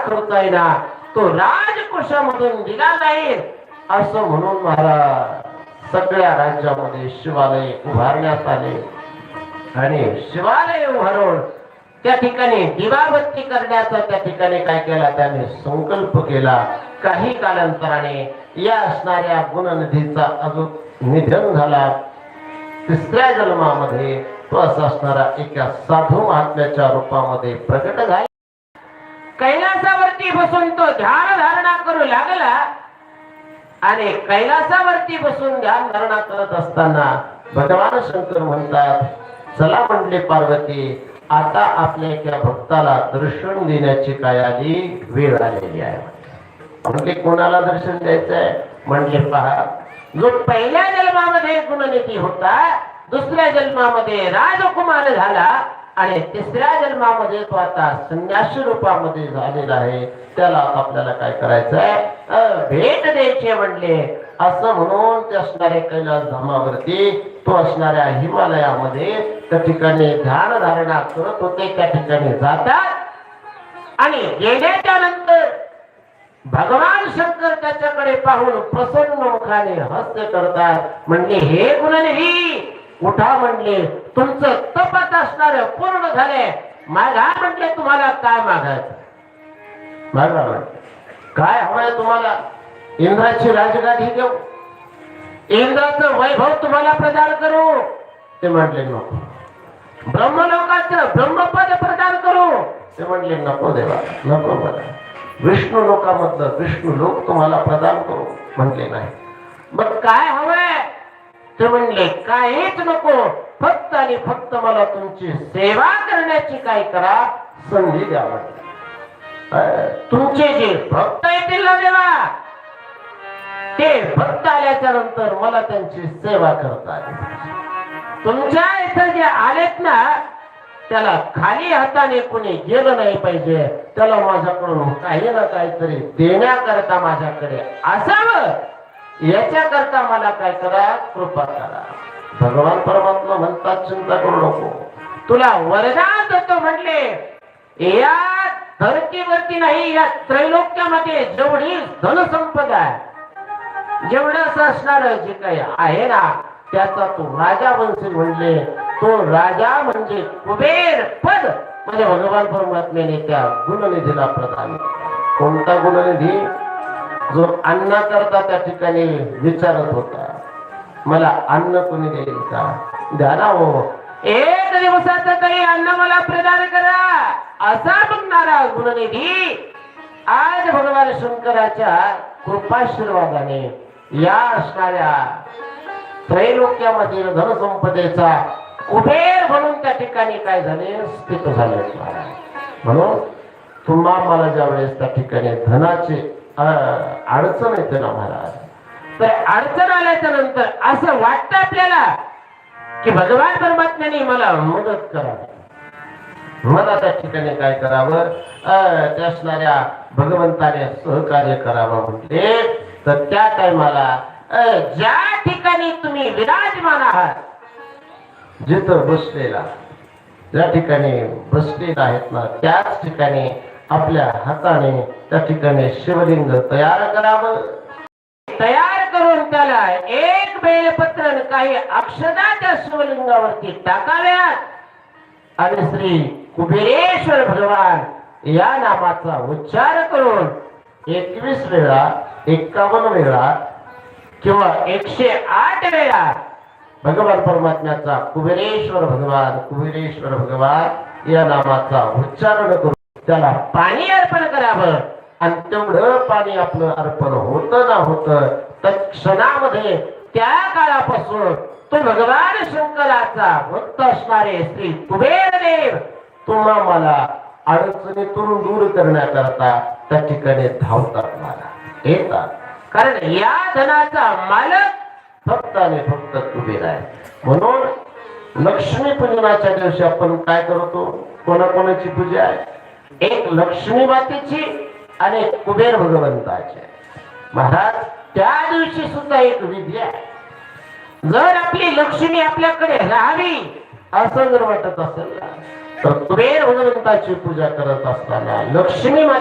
खर्च आहे ना तो राजकोषामधून दिला जाईल असं म्हणून महाराज सगळ्या राज्यामध्ये शिवालय उभारण्यात आले आणि शिवालय उभारून त्या ठिकाणी दिवाबत्ती करण्याचा त्या ठिकाणी काय केला त्याने संकल्प केला। काही कालांतराने या असणाऱ्या गुणनिधीचा अजून निधन झाला। तिसऱ्या जन्मामध्ये तो असा असणारा एका साधू महात्म्याच्या रूपामध्ये प्रकट झाला। कैलासावरती बसून तो ध्यान धारणा करू लागला आणि कैलासावरती बसून ध्यान धारणा करत असताना भगवान शंकर म्हणतात, चला म्हणले पार्वती, आता आपल्या एका भक्ताला दर्शन देण्याची काय आली वेळ आलेली आहे। म्हणजे कोणाला दर्शन द्यायचं आहे? म्हणले पहा, जो पहिल्या जन्मामध्ये गुणनिधी होता, दुसऱ्या जन्मामध्ये राजकुमार झाला आणि तिसऱ्या जन्मामध्ये तो आता संन्यासी रूपामध्ये झालेला आहे, त्याला आपल्याला काय करायचं आहे? भेट द्यायची म्हणले। असं म्हणून ते असणाऱ्या कैलास धामावरती तो असणाऱ्या हिमालयामध्ये त्या ठिकाणी ध्यान धारणा करत होते। त्या ठिकाणी जातात आणि गेल्याच्या नंतर भगवान शंकर त्याच्याकडे पाहून प्रसन्न मुखाने हास्य करतात। म्हणले, हे गुणनिधी उठा म्हणले, तुमचं तपत असणार पूर्ण झाले, मागा म्हणले तुम्हाला काय मागायचं? मागा म्हणले, काय हवंय तुम्हाला? इंद्राची राजगादी देऊ, इंद्राचं वैभव तुम्हाला प्रदान करू? ते म्हणले नको। ब्रह्मलोकाचं ब्रह्मपद प्रदान करू? ते म्हणले नको देवा, नको मला। विष्णू लोकामधलं विष्णू लोक तुम्हाला प्रदान करू? म्हणले नाही। मग काय हवंय? ते म्हणले काहीच नको, फक्त आणि फक्त मला तुमची सेवा करण्याची काय करा संधी द्या। तुमचे जे भक्त येतील ना देवा, ते भक्त आल्याच्या नंतर मला त्यांची सेवा करता आली। तुमच्या इथं जे आलेत ना, त्याला खाली हाताने कोणी गेलं नाही पाहिजे, त्याला माझ्याकडून काही ना काहीतरी देण्याकरता माझ्याकडे असावं, याच्याकरता मला काय करा, कृपा करा। भगवान परमात्मा म्हणतात, चिंता करू नको, तुला वरदान देतो म्हणले। या धरतीवरती नाही, या त्रैलोक्यामध्ये जेवढी धनसंपदा आहे, जेवढं असणार जे काही आहे ना, त्याचा तो राजा बनशील म्हणले। तो राजा म्हणजे कुबेर पद म्हणजे भगवान परमात्म्याने त्या गुणनिधीला प्रदान केला। कोणता गुणनिधी? जो अन्ना करता त्या ठिकाणी विचारत होता, मला अन्न कोणी देईल का? द्या ना हो, एक दिवसाचं तरी अन्न मला प्रदान करा, असा बघणारा गुणनिधी आज भगवान शंकराच्या कृपाशीर्वादाने या असणाऱ्या त्रैलोक्यामधील धनसंपदेचा कुबेर म्हणून त्या ठिकाणी काय झाले, स्थित झाले। म्हणून तुम्हा मला ज्या वेळेस त्या ठिकाणी धनाची अडचण येते ना महाराज, तर अडचण आल्याच्या नंतर असं वाटतं आपल्याला की भगवान परमात्म्याने मला मदत करावी, मला त्या ठिकाणी काय करावं, त्या असणाऱ्या भगवंताने सहकार्य करावं म्हटले। तर त्या टायमाला ज्या ठिकाणी तुम्ही विराजमान आहात, जिथं बसलेला ज्या ठिकाणी बसलेला आहेत ना, त्याच ठिकाणी आपल्या हाताने त्या ठिकाणी शिवलिंग तयार करावं। तयार करून त्याला एक बेलपत्र काही अक्षता त्या शिवलिंगावरती टाकाव्यात आणि श्री कुबेरेश्वर भगवान या नामाचा उच्चार करून 21 वेळा, 51 वेळा किंवा 108 वेळा भगवान परमात्म्याचा कुबेरेश्वर भगवान, कुबेरेश्वर भगवान या नामाचा उच्चारण करून त्याला पाणी अर्पण करावं। आणि तेवढं पाणी आपलं अर्पण होतं ना होतं, तत्क्षणामध्ये त्या काळापासून तो भगवान शंकराचा भक्त असणारे श्री कुबेर देव तुम्हा मला अडचणीतून दूर करण्याकरता त्या ठिकाणी धावतात, मला येतात। कारण या धनाचा मालक फक्त आणि फक्त कुबेर आहे। म्हणून लक्ष्मी पूजनाच्या दिवशी आपण काय करतो? कोणाकोणाची पूजा आहे? एक लक्ष्मी मातेची आणि एक कुबेर भगवंताची। महाराज त्या दिवशी सुद्धा एक विधी आहे। जर आपली लक्ष्मी आपल्याकडे राहावी असं जर वाटत असेल ना, तर कुबेर भगवंताची पूजा करत असताना लक्ष्मी माते